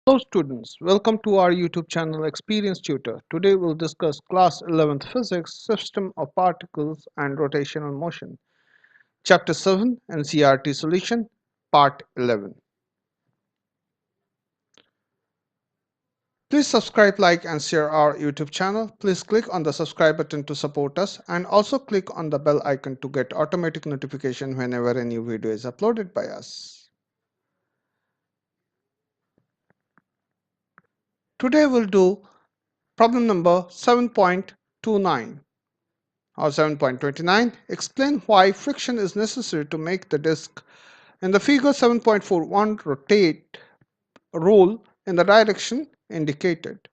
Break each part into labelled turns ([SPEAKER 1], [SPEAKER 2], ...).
[SPEAKER 1] Hello students, welcome to our YouTube channel Experience Tutor. Today we'll discuss class 11th physics, system of particles and rotational motion. Chapter 7 ncert solution, part 11. Please subscribe, like and share our YouTube channel. Please click on the subscribe button to support us and also click on the bell icon to get automatic notification whenever a new video is uploaded by us. Today we'll do problem number 7.29. Or 7.29, explain why friction is necessary to make the disk in the figure 7.41 roll in the direction indicated.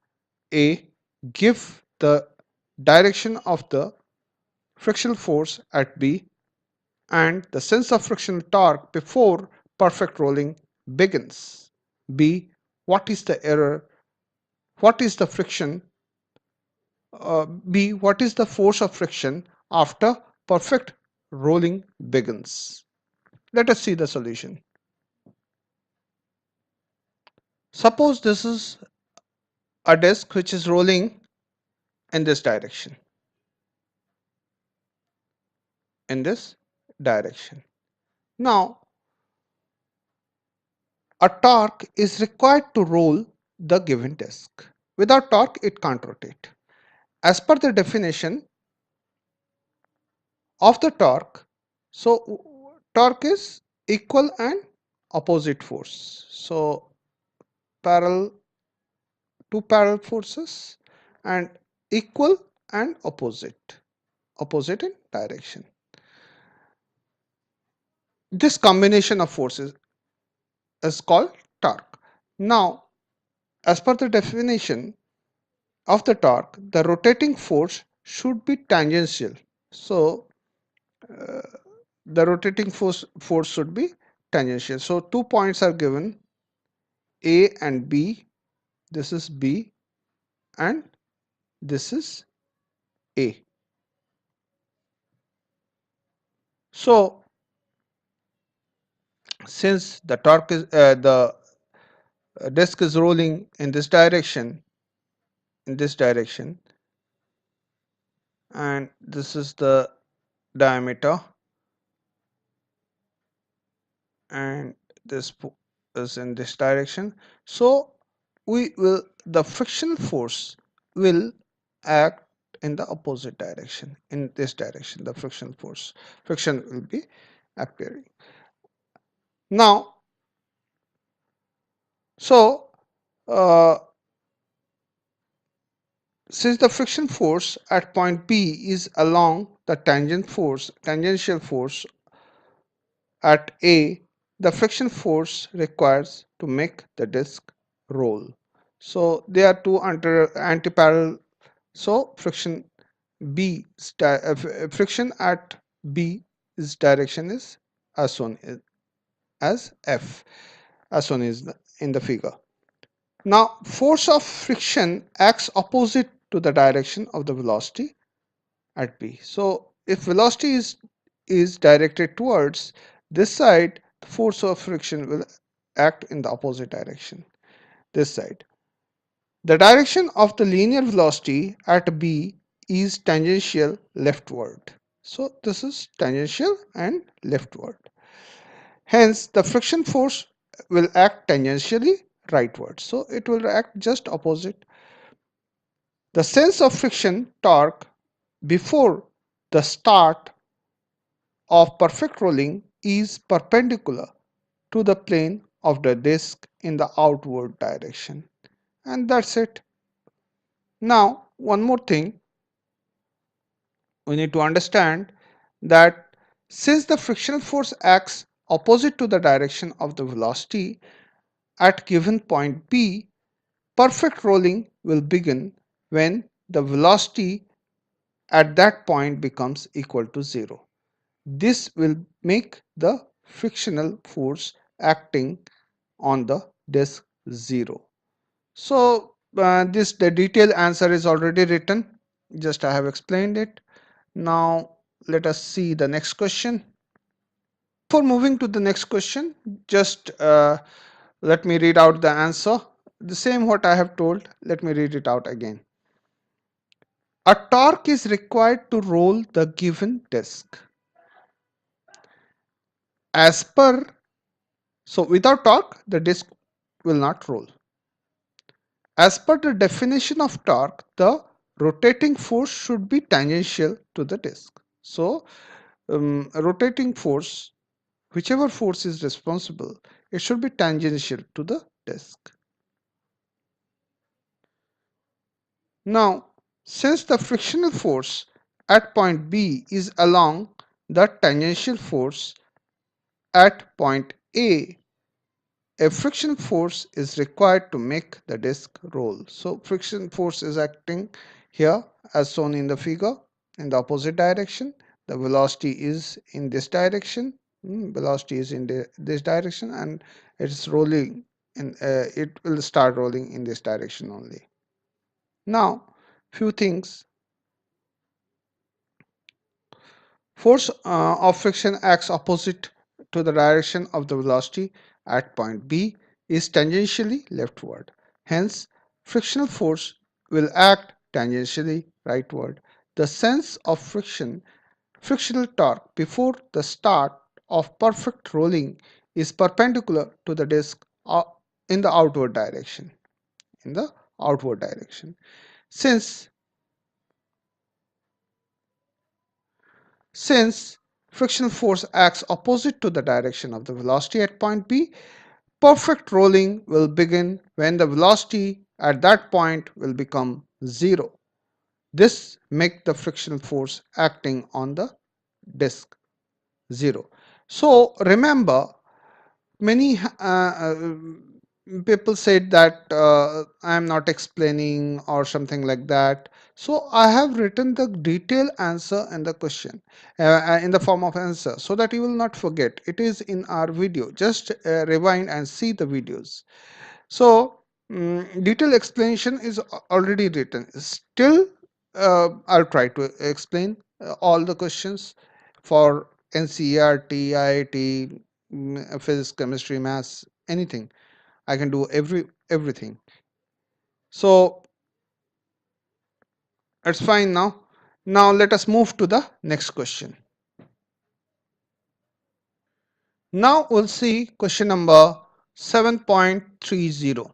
[SPEAKER 1] A. Give the direction of the frictional force at B and the sense of frictional torque before perfect rolling begins. B. What is the error? What is the friction? B. What is the force of friction after perfect rolling begins? Let us see the solution. Suppose this is a disk which is rolling in this direction. In this direction. Now, a torque is required to roll the given disk. Without torque, it can't rotate. As per the definition of the torque, so torque is equal and opposite force. So parallel two parallel forces and equal and opposite in direction. This combination of forces is called torque. Now, as per the definition of the torque, the rotating force should be tangential. So uh, the rotating force should be tangential. So two points are given, A and B. This is B and this is A. So since the torque is the disk is rolling in this direction, and this is the diameter, and this is in this direction. So the frictional force will act in the opposite direction. In this direction, the friction will be appearing. Now, so uh, since the friction force at point B is along the tangential force at A, the friction force requires to make the disk roll. So they are two anti-parallel. So friction at B's direction is as shown as F, as shown is in the figure. Now, force of friction acts opposite to the direction of the velocity at B. So if velocity is directed towards this side, the force of friction will act in the opposite direction, this side. The direction of the linear velocity at B is tangential leftward. So this is tangential and leftward. Hence, the friction force will act tangentially rightward. So it will act just opposite. The sense of friction torque before the start of perfect rolling is perpendicular to the plane of the disk in the outward direction. And that's it. Now, one more thing we need to understand, that since the frictional force acts opposite to the direction of the velocity at given point P, perfect rolling will begin when the velocity at that point becomes equal to 0. This will make the frictional force acting on the disk 0. So the detailed answer is already written, just I have explained it. Now let us see the next question. Before moving to the next question, just let me read out the answer. the same what I have told. Let me read it out again. A torque is required to roll the given disk. As per, so without torque, the disk will not roll. As per the definition of torque, the rotating force should be tangential to the disk. So, rotating force, whichever force is responsible, it should be tangential to the disk. Now, since the frictional force at point B is along the tangential force at point a friction force is required to make the disk roll. So friction force is acting here as shown in the figure in the opposite direction. The velocity is in this direction. Velocity is in this direction, and it's rolling in. It will start rolling in this direction only. Now, few things. Force of friction acts opposite to the direction of the velocity at point B is tangentially leftward. Hence, frictional force will act tangentially rightward. The sense of frictional torque before the start of perfect rolling is perpendicular to the disk in the outward direction. In the outward direction. Since Since frictional force acts opposite to the direction of the velocity at point B, perfect rolling will begin when the velocity at that point will become zero. This makes the frictional force acting on the disk zero. So remember, many people said that I am not explaining or something like that. So I have written the detailed answer in the question in the form of answer so that you will not forget. It is in our video. Just rewind and see the videos. So detailed explanation is already written. Still, I'll try to explain all the questions for ncert, iit, physics, chemistry, maths, anything. I can do everything. So it's fine now. Now let us move to the next question. Now we'll see question number 7.30.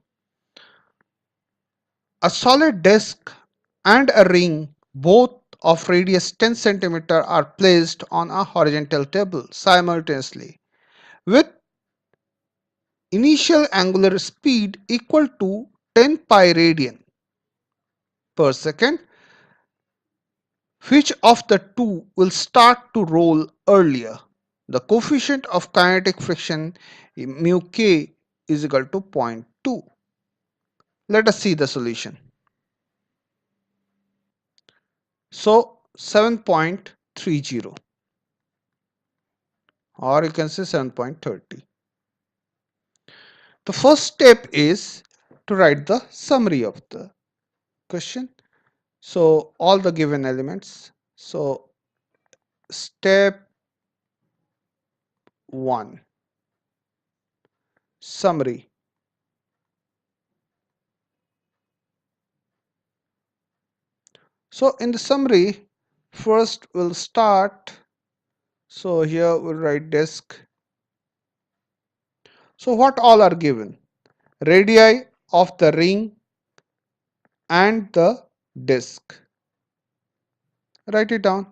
[SPEAKER 1] A solid disk and a ring, both of radius 10 centimeter, are placed on a horizontal table simultaneously with initial angular speed equal to 10 pi radian per second. Which of the two will start to roll earlier? The coefficient of kinetic friction mu k is equal to 0.2. Let us see the solution. So 7.30, or you can say 7.30. The first step is to write the summary of the question. So all the given elements. So step 1, summary. So in the summary, first we'll start. So here we'll write disk. So what all are given? Radii of the ring and the disk. Write it down.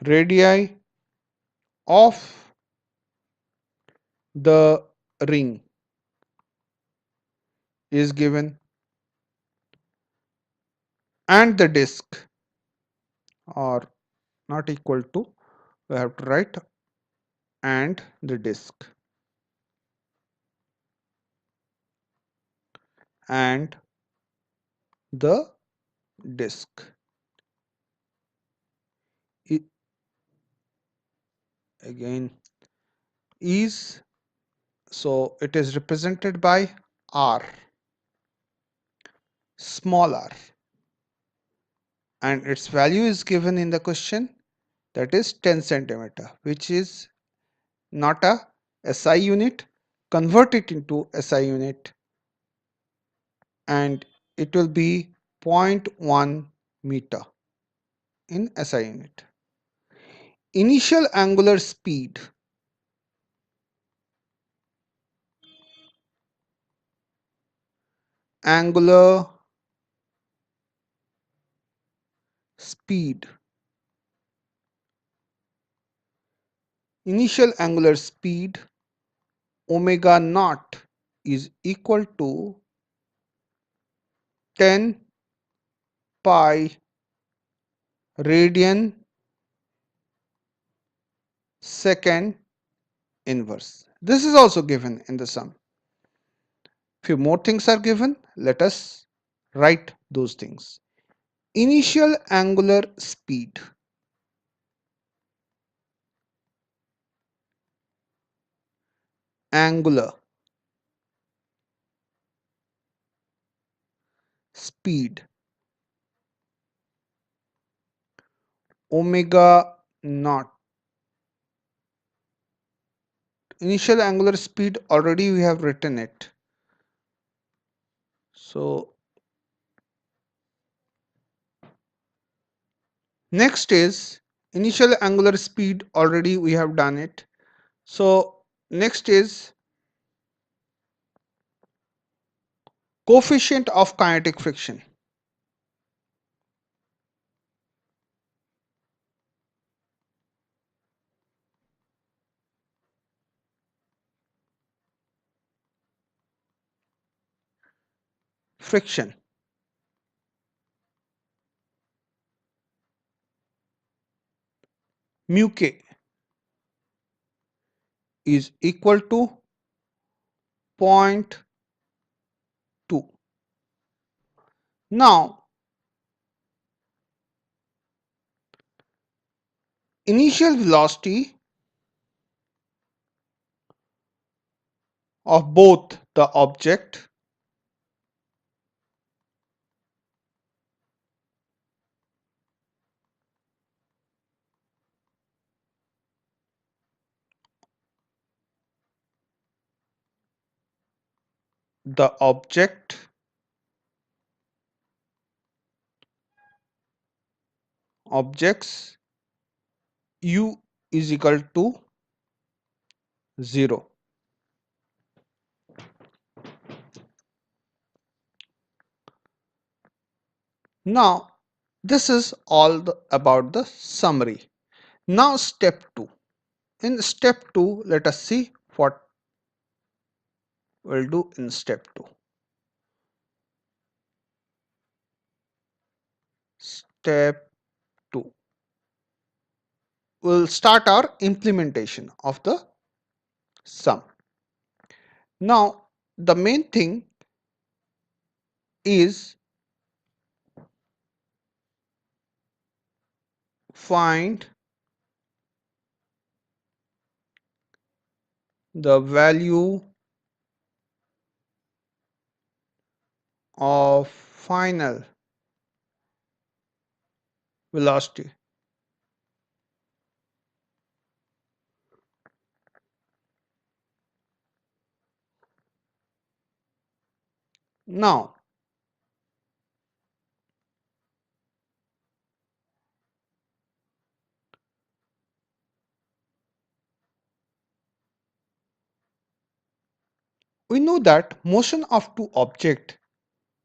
[SPEAKER 1] Radii of the ring is given and the disk are not equal to, we have to write and the disk and the disk again is, so it is represented by R. small r, and its value is given in the question, that is 10 centimeter, which is not a SI unit. Convert it into SI unit and it will be zero point 0.1 meter in SI unit. Initial angular speed, angular speed, initial angular speed omega naught is equal to 10 pi radian second inverse. This is also given in the sum. Few more things are given. Let us write those things. Initial angular speed, angular speed, omega naught. Initial angular speed, already we have written it. So next is initial angular speed, already we have done it. So next is coefficient of kinetic friction. Friction mu k is equal to zero point 0.2. Now initial velocity of both the object objects u is equal to 0. Now this is all about the summary. Now step 2. In step 2, let us see what we'll do in step 2. Step 2. We'll start our implementation of the sum. Now the main thing is find the value of final velocity. Now we know that motion of two objects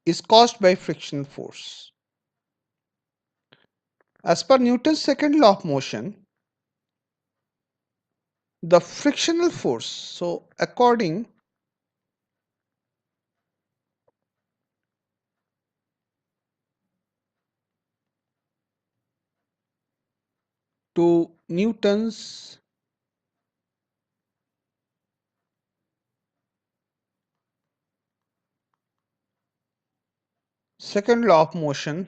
[SPEAKER 1] is caused by frictional force. As per Newton's second law of motion, the frictional force, so according to Newton's second law of motion,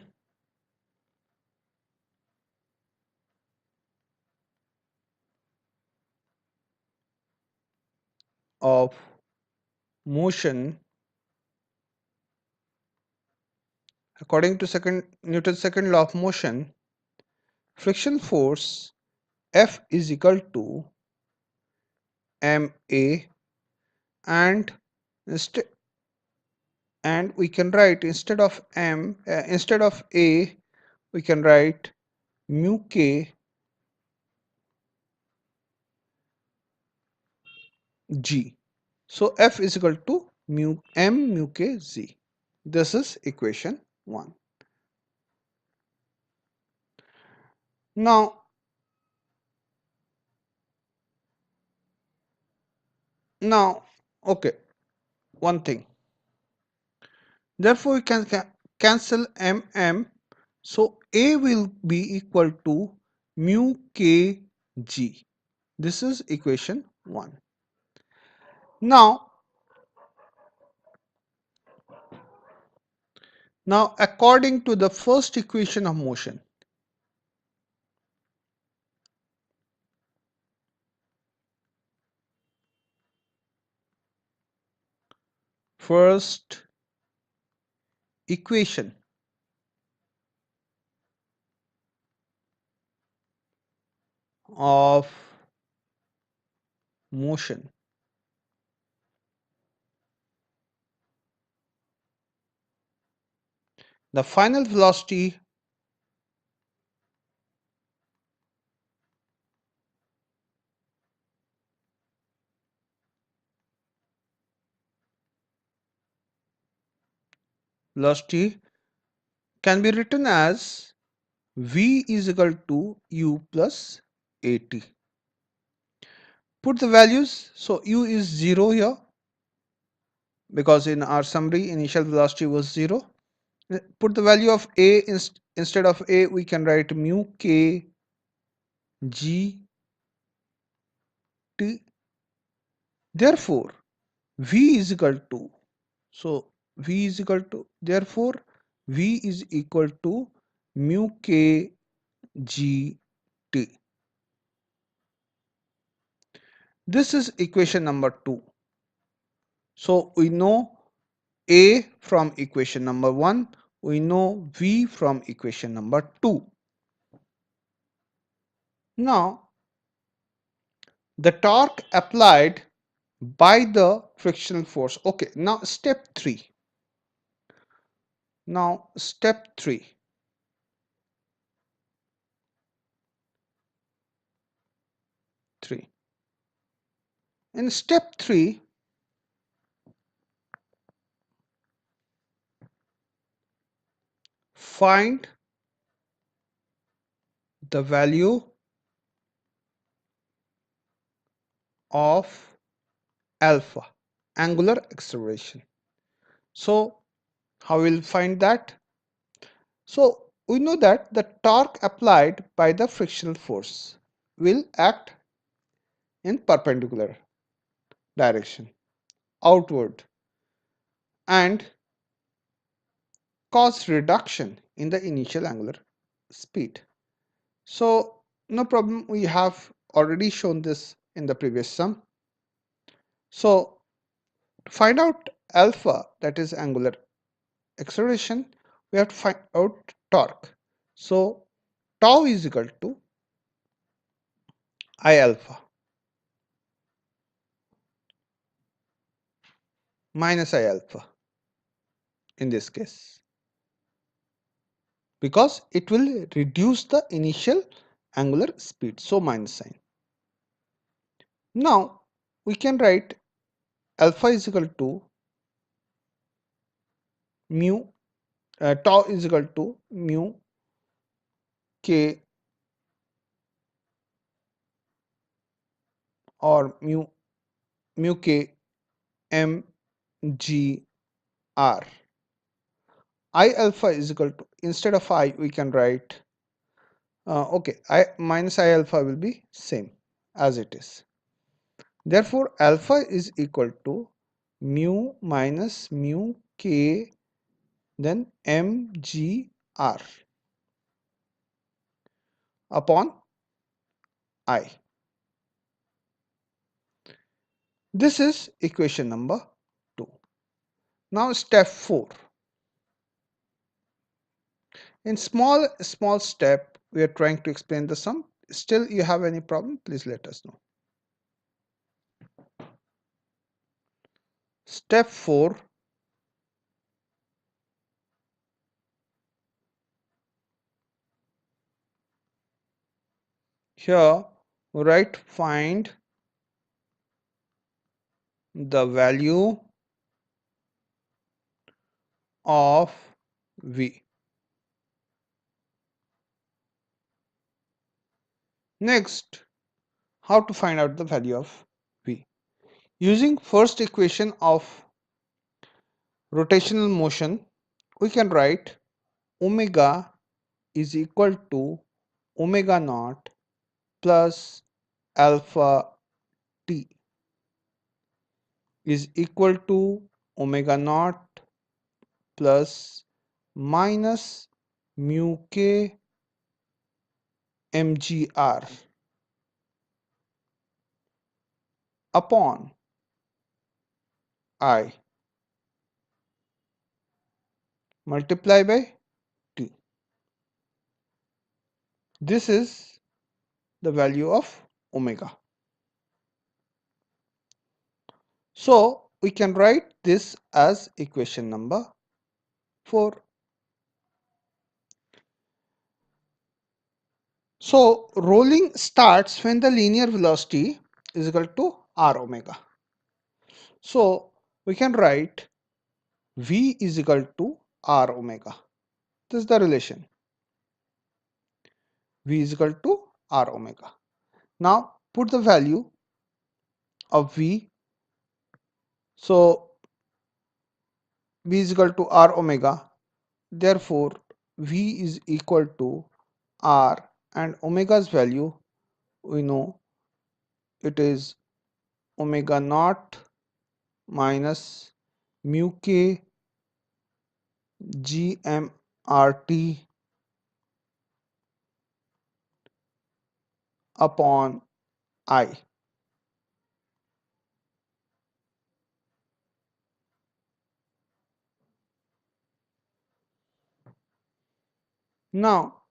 [SPEAKER 1] of motion According to Newton's second law of motion, friction force F is equal to ma, and instead we can write instead of a, we can write mu k g. So F is equal to mu k z. This is equation 1. Now, now, okay, one thing. Therefore, we can cancel So A will be equal to mu k g. This is equation 1. Now, according to the first equation of motion, first equation of motion, the final velocity can be written as v is equal to u plus at. Put the values. So u is 0 here, because in our summary initial velocity was 0. Put the value of a instead of a, we can write mu k g t. Therefore v is equal to, therefore v is equal to mu k g t. This is equation number 2. So we know a from equation number 1, we know v from equation number 2. Now the torque applied by the frictional force. Okay, now step 3. Now step 3. In step 3, find the value of alpha, angular acceleration. So how we'll find that? So we know that the torque applied by the frictional force will act in perpendicular direction, outward, and cause reduction in the initial angular speed. So no problem, we have already shown this in the previous sum. So to find out alpha, that is angular acceleration, we have to find out torque. So tau is equal to I alpha minus I alpha in this case, because it will reduce the initial angular speed. So minus sign. Now we can write alpha is equal to mu, tau is equal to mu k, or mu k m g r. I alpha is equal to, instead of I we can write okay, I minus I alpha will be same as it is. Therefore alpha is equal to mu minus mu k then mgr upon I. This is equation number 2. Now step 4. In small step, we are trying to explain the sum. Still you have any problem, please let us know. Step 4. Here write find the value of v. Next, how to find out the value of v? Using first equation of rotational motion, we can write omega is equal to omega naught plus alpha t is equal to omega naught plus minus mu k mgr upon I multiply by t. This is the value of omega. So we can write this as equation number 4. So rolling starts when the linear velocity is equal to r omega. So we can write v is equal to r omega. This is the relation. V is equal to r omega. Now put the value of v. So v is equal to r omega. Therefore v is equal to r, and omega's value we know it is omega naught minus mu k gmrt upon I. Now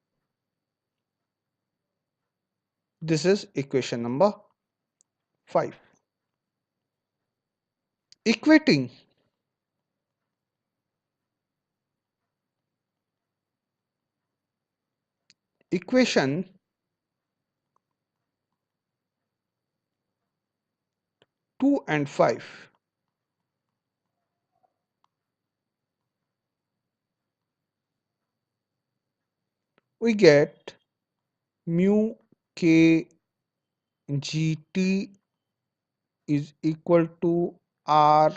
[SPEAKER 1] this is equation number 5. Equating equation 2 and 5, we get mu k gt is equal to r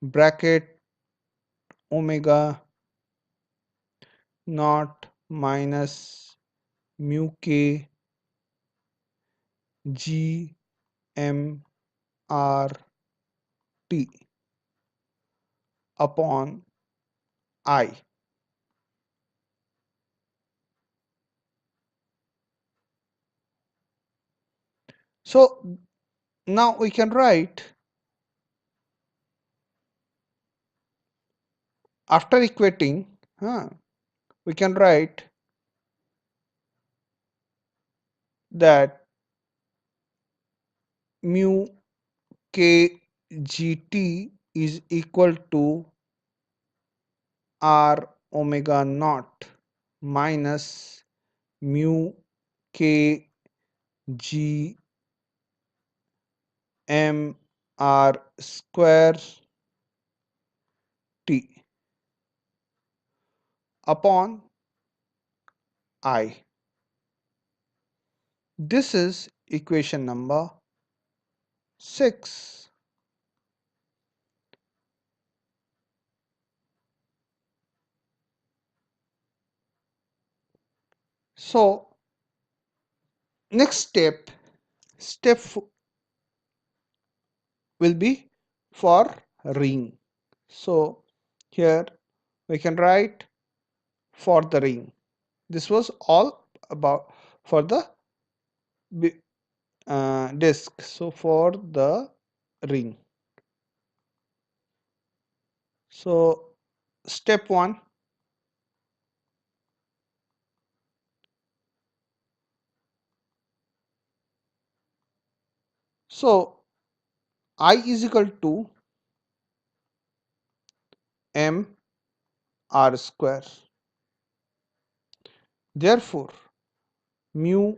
[SPEAKER 1] bracket omega naught minus mu k g m r t upon I. So now we can write, after equating, we can write that mu k gt is equal to r omega naught minus mu k g m r square t upon I. This is equation number 6. So next step will be for ring. So here we can write for the ring. This was all about for the disk. So for the ring. So step 1. So I is equal to m r square. Therefore, mu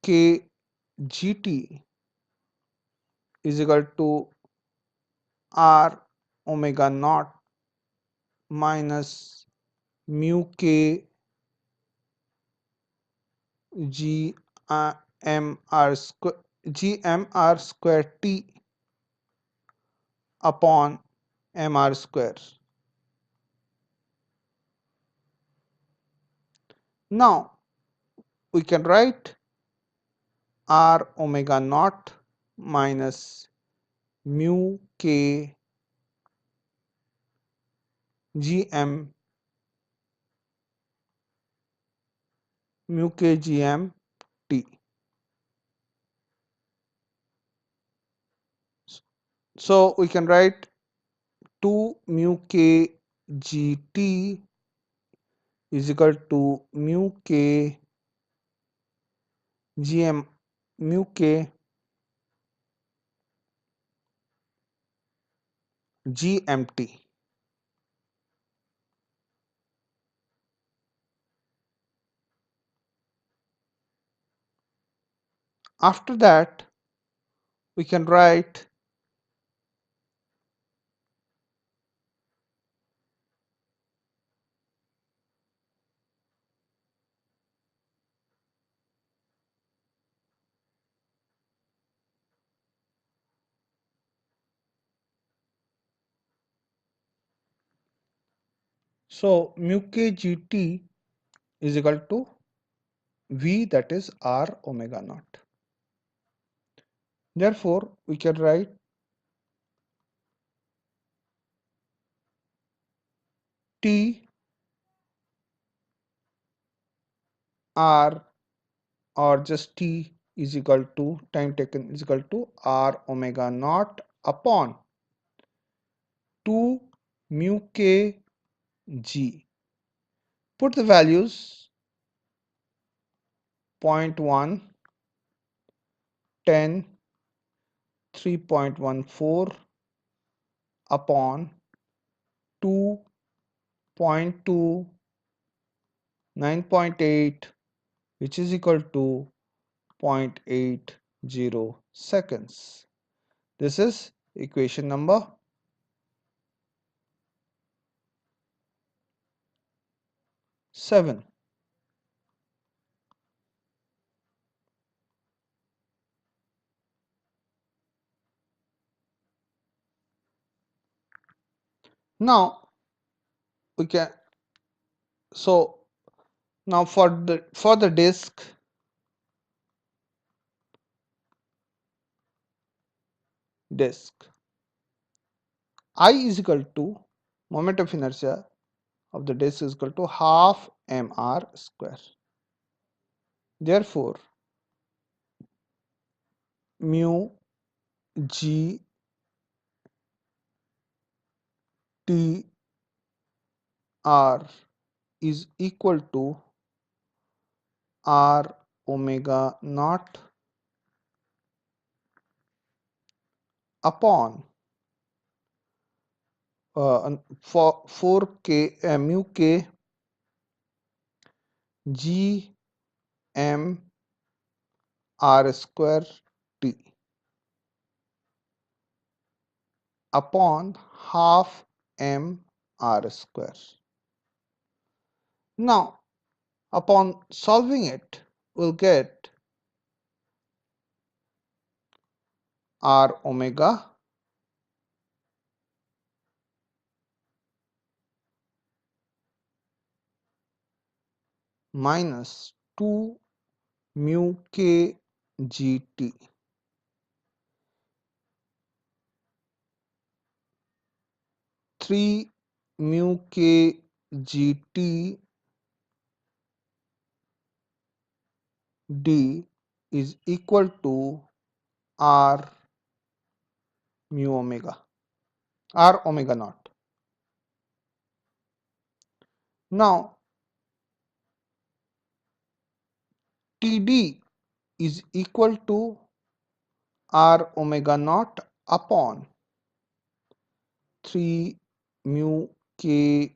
[SPEAKER 1] k gt is equal to r omega naught minus mu k g m r square t upon m r square. Now we can write r omega naught minus mu k gm mu k gm t. So we can write 2 mu k gt is equal to mu k gm mu k gmt. After that we can write so mu k gt is equal to v, that is r omega naught. Therefore we can write t r, or just t, is equal to time taken is equal to r omega naught upon 2 mu k g. Put the values 0.1, 10, 3.14 upon 2.2, 9.8, which is equal to 0.80 seconds. This is equation number 7. Now we can, so now for the disk I is equal to moment of inertia of the disk is equal to half mr square. Therefore mu g t r is equal to r omega naught upon for 4k mu k g m r square t upon half m r square. Now upon solving it, we'll get r omega minus 2 mu k gt 3 mu k gt d is equal to r mu omega, r omega naught. Now TD is equal to R omega naught upon 3 mu k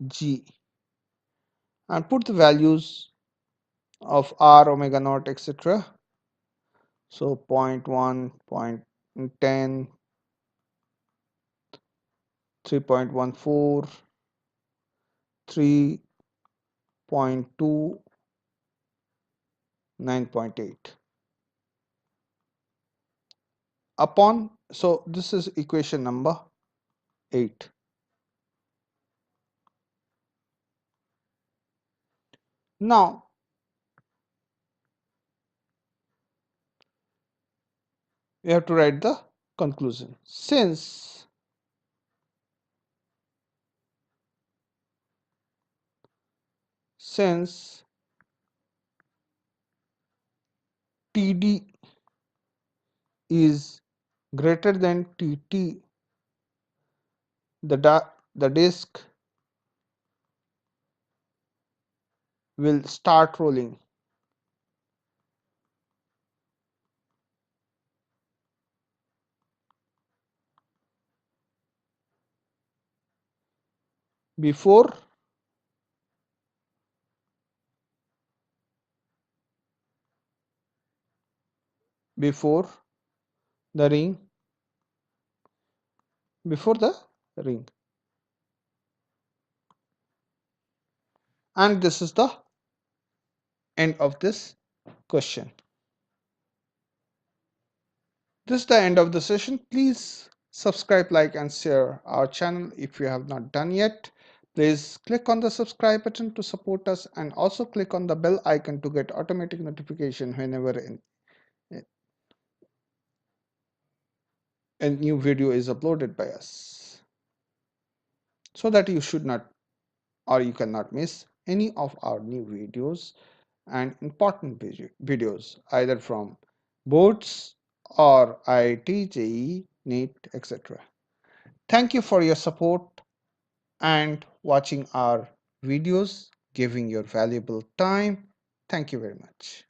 [SPEAKER 1] g, and put the values of R omega naught etc. So 0 0.1, 0.10, 3.14, 3.2, 9.8 upon, so this is equation number 8. Now we have to write the conclusion. Since TD is greater than TT, the disk will start rolling before before the ring before the ring. And this is the end of this question. This is the end of the session. Please subscribe, like, and share our channel if you have not done yet. Please click on the subscribe button to support us, and also click on the bell icon to get automatic notification whenever a new video is uploaded by us, so that you should not or you cannot miss any of our new videos and important videos either from boards or IIT, JEE, NEET, etc. Thank you for your support and watching our videos, giving your valuable time. Thank you very much.